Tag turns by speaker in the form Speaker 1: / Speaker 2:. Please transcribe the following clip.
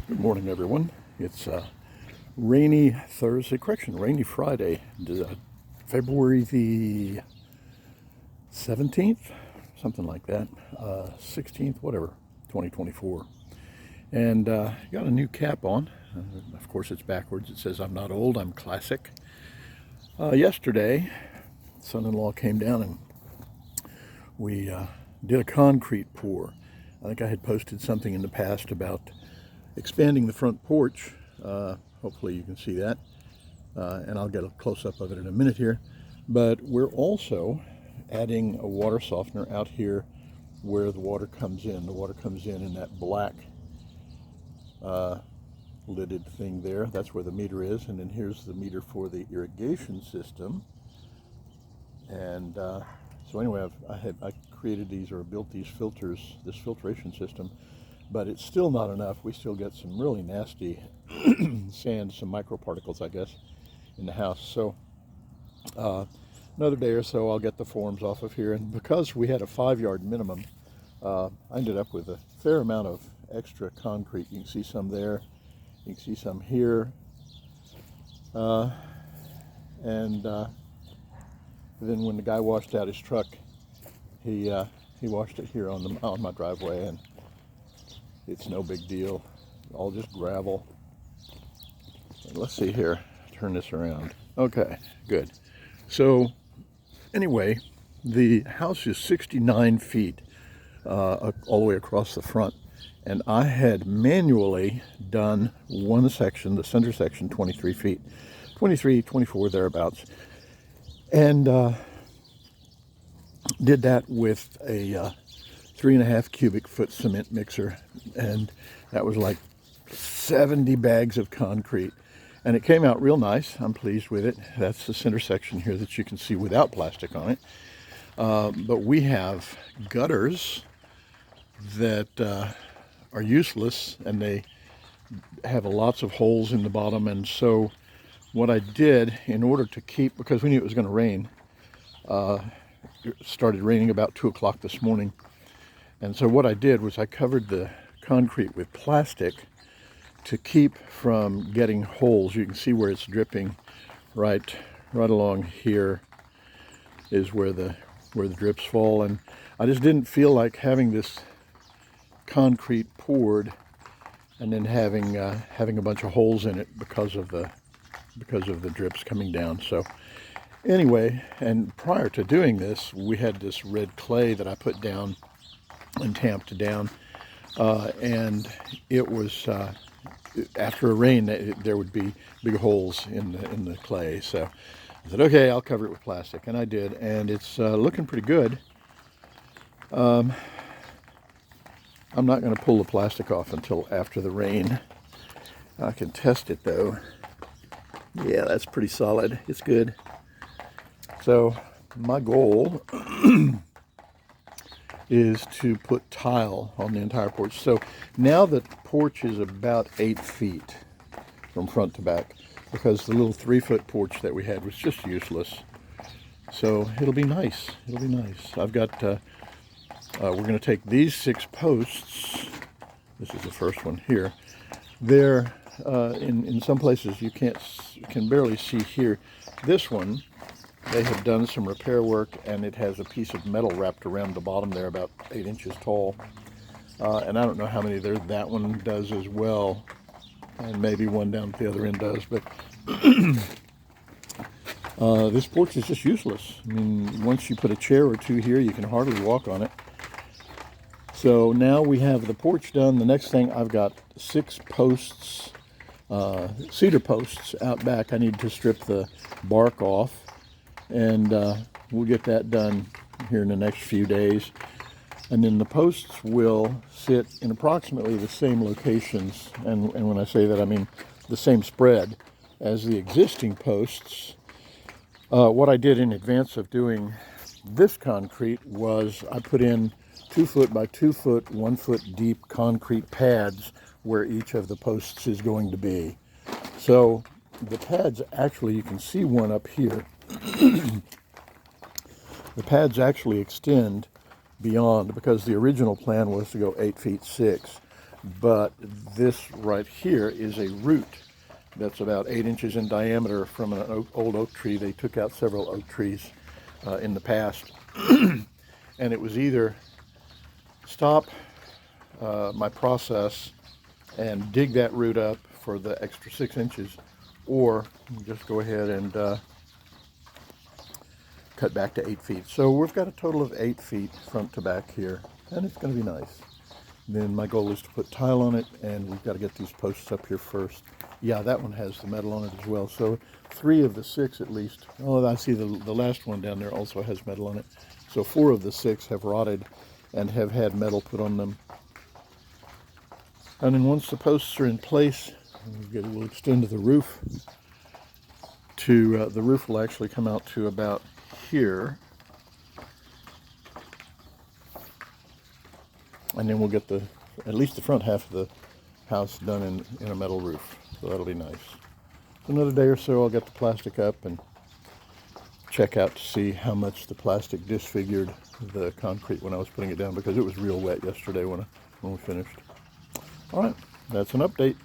Speaker 1: Good morning, everyone. It's rainy rainy Friday, February the 17th, something like that, 16th, whatever, 2024. And got a new cap on. Of course, it's backwards. It says, "I'm not old, I'm classic." Yesterday, son-in-law came down and we did a concrete pour. I think I had posted something in the past about expanding the front porch. Hopefully you can see that, and I'll get a close-up of it in a minute here. But we're also adding a water softener out here where the water comes in. The water comes in that black lidded thing there. That's where the meter is, and then here's the meter for the irrigation system. And so anyway, I created these, or built these filters, this filtration system, but it's still not enough. We still get some really nasty sand, some microparticles, I guess, in the house. So another day or so, I'll get the forms off of here. And because we had a 5-yard minimum, I ended up with a fair amount of extra concrete. You can see some there, you can see some here, and then when the guy washed out his truck, he washed it here on my driveway, and it's no big deal, all just gravel. And let's see here, turn this around. Okay, good. So anyway, the house is 69 feet all the way across the front, and I had manually done one section, the center section, 23 feet, 23, 24, thereabouts, and did that with a 3.5 cubic foot cement mixer, and that was like 70 bags of concrete, and it came out real nice. I'm pleased with it. That's the center section here that you can see without plastic on it, but we have gutters that are useless, and they have lots of holes in the bottom. And so what I did, in order to keep, because we knew it was going to rain, it started raining about 2 o'clock this morning. And so what I did was I covered the concrete with plastic to keep from getting holes. You can see where it's dripping. Right along here is where the drips fall. And I just didn't feel like having this concrete poured and then having a bunch of holes in it because of the drips coming down. So anyway, and prior to doing this, we had this red clay that I put down and tamped down, and it was after a rain there would be big holes in the clay. So I said, okay, I'll cover it with plastic, and I did, and it's looking pretty good. I'm not going to pull the plastic off until after the rain. I can test it though. Yeah, that's pretty solid. It's good. So my goal is to put tile on the entire porch. So now the porch is about 8 feet from front to back, because the little 3-foot porch that we had was just useless. So it'll be nice. It'll be nice. I've got, we're going to take these 6 posts. This is the first one here. They're in some places you can barely see here. This one, they have done some repair work, and it has a piece of metal wrapped around the bottom there, about 8 inches tall. And I don't know how many there. That one does as well, and maybe one down at the other end does. But this porch is just useless. I mean, once you put a chair or two here, you can hardly walk on it. So now we have the porch done. The next thing, I've got 6 posts, cedar posts out back. I need to strip the bark off, and we'll get that done here in the next few days. And then the posts will sit in approximately the same locations, and when I say that, I mean the same spread as the existing posts. What I did in advance of doing this concrete was I put in 2-foot by 2-foot, 1-foot deep concrete pads where each of the posts is going to be. So the pads, actually, you can see one up here. The pads actually extend beyond, because the original plan was to go 8 feet 6, But this right here is a root that's about 8 inches in diameter from an old oak tree. They took out several oak trees in the past. And it was either stop my process and dig that root up for the extra 6 inches, or just go ahead and cut back to 8 feet. So we've got a total of 8 feet front to back here, and it's going to be nice. Then my goal is to put tile on it, and we've got to get these posts up here first. Yeah, that one has the metal on it as well. So 3 of the 6 at least. Oh, I see the last one down there also has metal on it. So 4 of the 6 have rotted and have had metal put on them. And then once the posts are in place, we'll extend to the roof. The roof will actually come out to about here. And then we'll get at least the front half of the house done in a metal roof. So that'll be nice. Another day or so I'll get the plastic up and check out to see how much the plastic disfigured the concrete when I was putting it down, because it was real wet yesterday when we finished. All right, that's an update.